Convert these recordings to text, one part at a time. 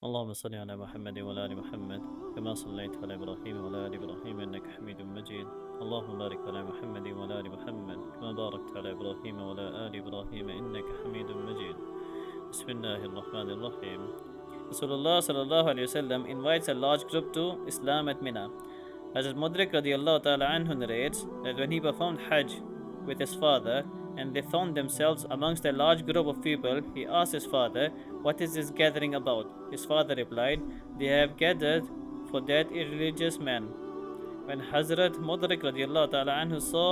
اللهم صل على محمد وعلى آل محمد كما صليت على إبراهيم وعلى آل إبراهيم إنك حميد مجيد. اللهم بارك على محمد وعلى آل محمد كما باركت على إبراهيم وعلى آل إبراهيم إنك حميد مجيد. بسم الله الرحمن الرحيم. Rasulullah sallallahu alayhi wasallam invites a large group to Islam at Mina. Hazrat Mudrik radiallahu ta'ala anhu narrates that when he performed Hajj with his father and they found themselves amongst a large group of people, he asked his father, "What is this gathering about?" His father replied, "They have gathered for that irreligious man." When Hazrat Mudrik radiallahu ta'ala anhu saw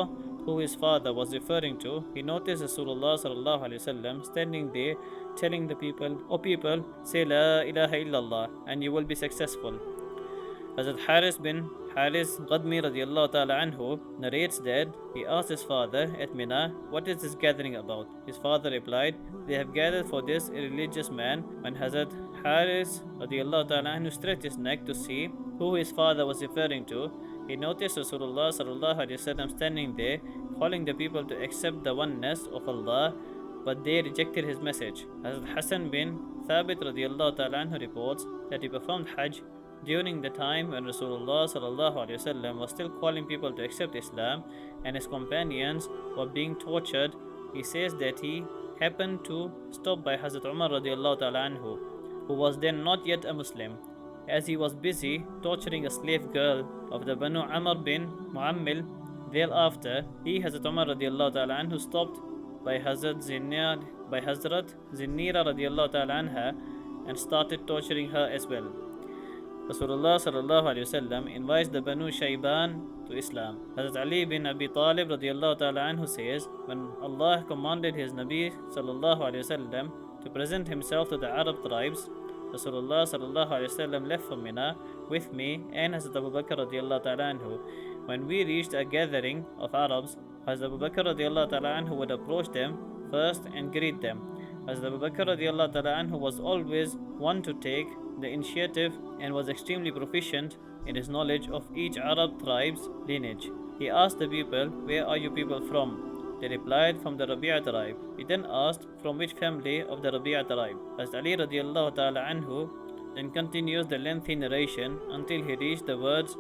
who his father was referring to, he noticed Rasulullah sallallahu alaihi wasallam standing there telling the people, "O people, say La ilaha illallah and you will be successful." Hazrat Haris bin Haris Ghadmi radiallahu ta'ala anhu narrates that he asked his father at Mina, "What is this gathering about?" His father replied, "They have gathered for this irreligious man." When Hazrat Haris radiallahu ta'ala anhu stretched his neck to see who his father was referring to, he noticed Rasulullah sallallahu alaihi wasallam standing there, calling the people to accept the oneness of Allah, but they rejected his message. Hazrat Hassan bin Thabit radiallahu ta'ala anhu reports that he performed Hajj during the time when Rasulullah sallallahu alaihi wasallam was still calling people to accept Islam and his companions were being tortured. He says that he happened to stop by Hazrat Umar radiallahu ta'ala anhu, who was then not yet a Muslim, as he was busy torturing a slave girl of the Banu Amr bin Muammil. Thereafter, he, Hazrat Umar radiallahu ta'ala anhu, stopped by Hazrat Zinnira radiallahu ta'ala anha and started torturing her as well. Rasulullah sallallahu alaihi wasallam invites the Banu Shayban to Islam. Hazrat Ali bin Abi Talib radiallahu ta'ala anhu says, when Allah commanded his Nabi sallallahu alaihi wasallam to present himself to the Arab tribes, Rasulullah sallallahu alaihi wasallam left for Mina with me and Hazrat Abu Bakr radiallahu ta'ala anhu. When we reached a gathering of Arabs, Hazrat Abu Bakr radiallahu ta'ala anhu would approach them first and greet them. Hazrat Abu Bakr radiallahu ta'ala anhu was always one to take the initiative and was extremely proficient in his knowledge of each Arab tribe's lineage. He asked the people, "Where are you people from?" They replied, "From the Rabi'a tribe." He then asked, "From which family of the Rabi'a tribe?" As Ali radiallahu ta'ala anhu then continues the lengthy narration until he reached the words,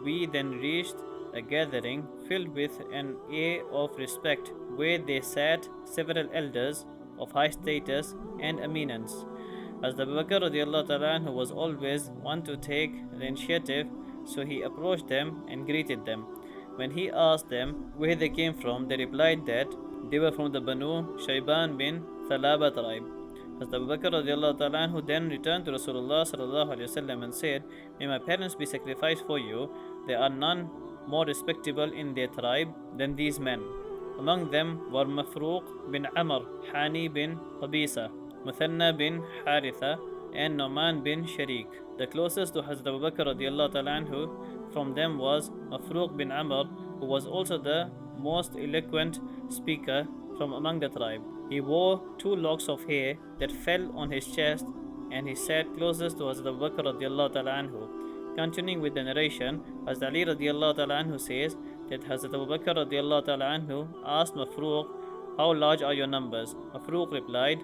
"We then reached a gathering filled with an air of respect, where they sat several elders of high status and eminence." As Abu Bakr radiallahu ta'ala anhu was always one to take the initiative, so he approached them and greeted them. When he asked them where they came from, they replied that they were from the Banu Shayban bin Thalaba tribe. As Abu Bakr radiallahu ta'ala anhu then returned to Rasulullah sallallahu alaihi wasallam and said, "May my parents be sacrificed for you. There are none more respectable in their tribe than these men." Among them were Mafruq bin Amr, Hani bin Qabisa, Muthanna bin Haritha, and Nu'man bin Sharik. The closest to Hazrat Abu Bakr radiallahu ta'ala anhu from them was Mafruq bin Amr, who was also the most eloquent speaker from among the tribe. He wore 2 locks of hair that fell on his chest, and he sat closest to Hazrat Abu Bakr radiallahu ta'ala anhu. Continuing with the narration, Hazrat Ali radiallahu ta'ala anhu says that Hazrat Abu Bakr radiallahu ta'ala anhu asked Mafruq, "How large are your numbers?" Mafruq replied,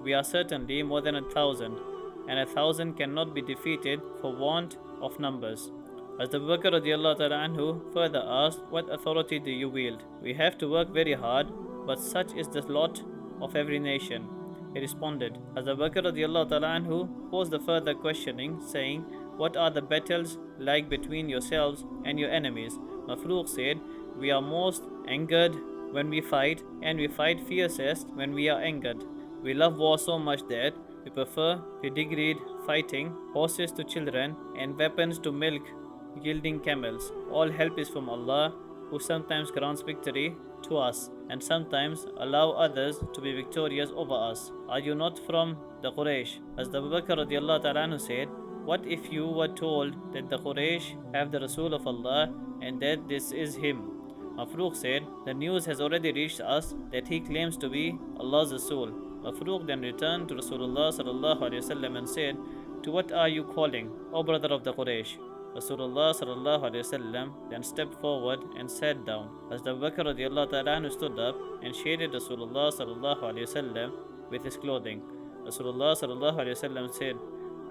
"We are certainly more than 1,000, and 1,000 cannot be defeated for want of numbers." As Abu Bakr radiallahu ta'ala anhu further asked, "What authority do you wield?" "We have to work very hard, but such is the lot of every nation." He responded. As Abu Bakr radiallahu ta'ala anhu posed the further questioning, saying, "What are the battles like between yourselves and your enemies?" Mafruq said, "We are most angered when we fight, and we fight fiercest when we are angered. We love war so much that we prefer pedigreed fighting, horses to children, and weapons to milk yielding camels. All help is from Allah, who sometimes grants victory to us and sometimes allow others to be victorious over us. Are you not from the Quraysh?" As Abu Bakr radiallahu ta'ala anhu said, "What if you were told that the Quraysh have the Rasul of Allah and that this is him?" Mafruq said, "The news has already reached us that he claims to be Allah's Rasul." Mafruq then returned to Rasulullah sallallahu alaihi wasallam and said, "To what are you calling, O brother of the Quraysh?" Rasulullah sallallahu alaihi wasallam then stepped forward and sat down. As Abu Bakr radiallahu ta'ala anhu stood up and shaded Rasulullah sallallahu alaihi wasallam with his clothing. Rasulullah sallallahu alaihi wasallam said,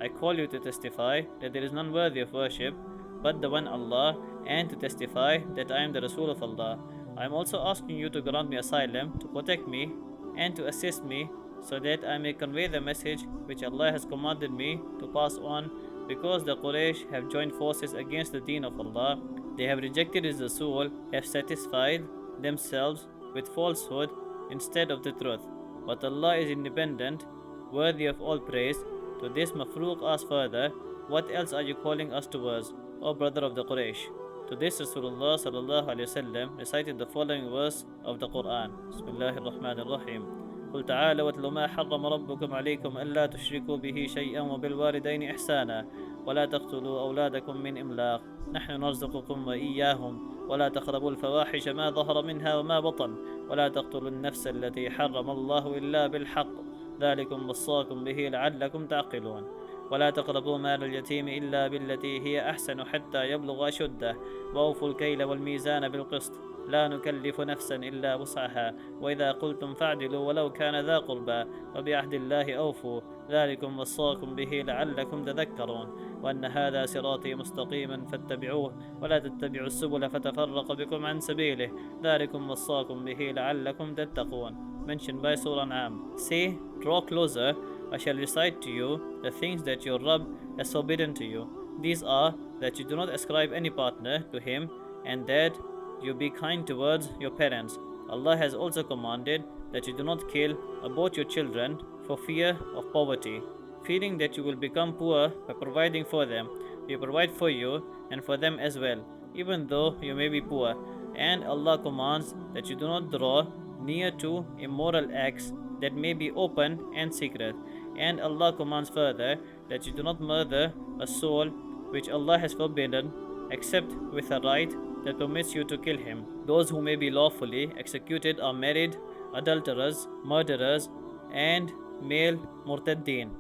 I call you to testify that there is none worthy of worship but the one Allah, and to testify that I am the Rasul of Allah. I am also asking you to grant me asylum, to protect me, and to assist me, so that I may convey the message which Allah has commanded me to pass on, because the Quraysh have joined forces against the deen of Allah. They have rejected His Rasul, have satisfied themselves with falsehood instead of the truth. But Allah is independent, worthy of all praise. To this Mafruq asked further, what else are you calling us towards, O brother of the Quraysh? To this Rasulullah sallallahu alaihi wasallam recited the following verse of the Quran. Bismillahir Rahmanir Rahim. قل تعالوا واتلوا ما حرم ربكم عليكم ألا تشركوا به شيئا وبالوالدين إحسانا ولا تقتلوا أولادكم من إملاق نحن نرزقكم وإياهم ولا تقربوا الفواحش ما ظهر منها وما بطن ولا تقتلوا النفس التي حرم الله إلا بالحق ذلكم وصاكم به لعلكم تعقلون ولا تقربوا مال اليتيم إلا بالتي هي أحسن حتى يبلغ أشده وأوفوا الكيل والميزان بالقسط لا نكلف نفسا إلا وسعها وإذا قلتم فاعدلوا ولو كان ذا قربى وبعهد الله أوفوا ذلكم وصاكم به لعلكم تذكرون وأن هذا صراطي مستقيما فاتبعوه ولا تتبعوا السبل فتفرق بكم عن سبيله ذلكم وصاكم به لعلكم تتقون. Mentioned by Surah An'am. Say, draw closer, I shall recite to you the things that your Rabb has forbidden to you. These are that you do not ascribe any partner to Him, and that you be kind towards your parents. Allah has also commanded that you do not kill or abort your children for fear of poverty, feeling that you will become poor by providing for them. We provide for you and for them as well, even though you may be poor. And Allah commands that you do not draw near to immoral acts that may be open and secret. And Allah commands further that you do not murder a soul which Allah has forbidden except with a right that permits you to kill him. Those who may be lawfully executed are married, adulterers, murderers, and male murtaddeen.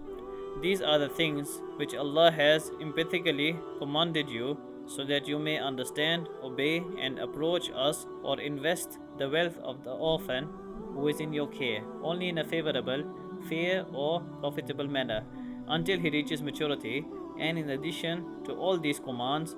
These are the things which Allah has emphatically commanded you, so that you may understand, obey, and approach us or invest the wealth of the orphan who is in your care, only in a favorable, fair, or profitable manner, until he reaches maturity. And in addition to all these commands,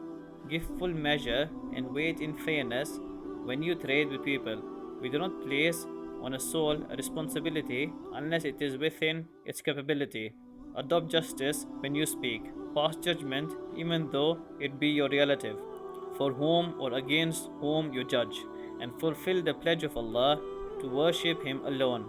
give full measure and weight in fairness when you trade with people. We do not place on a soul a responsibility unless it is within its capability. Adopt justice when you speak. Pass judgment even though it be your relative, for whom or against whom you judge, and fulfill the pledge of Allah to worship Him alone.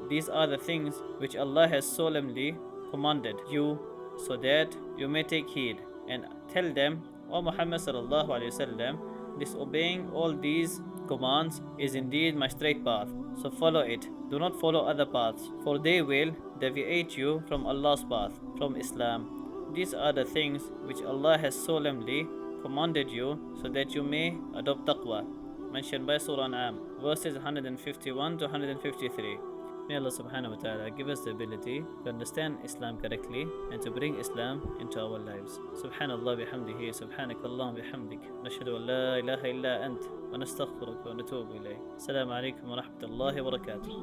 These are the things which Allah has solemnly commanded you, so that you may take heed. And tell them, O Muhammad sallallahu alaihi wasallam, disobeying all these commands is indeed my straight path, so follow it. Do not follow other paths, for they will deviate you from Allah's path, from Islam. These are the things which Allah has solemnly commanded you, so that you may adopt taqwa. Mentioned by Surah An'am, verses 151 to 153. May Allah subhanahu wa ta'ala give us the ability to understand Islam correctly and to bring Islam into our lives. Subhanallah bihamdihi, subhanakallah bihamdik. Nashhadu an la ilaha illa ant, wa nastaghfiruka wa natubu ilayk. Assalamu alaikum wa rahmatullahi wa barakatuh.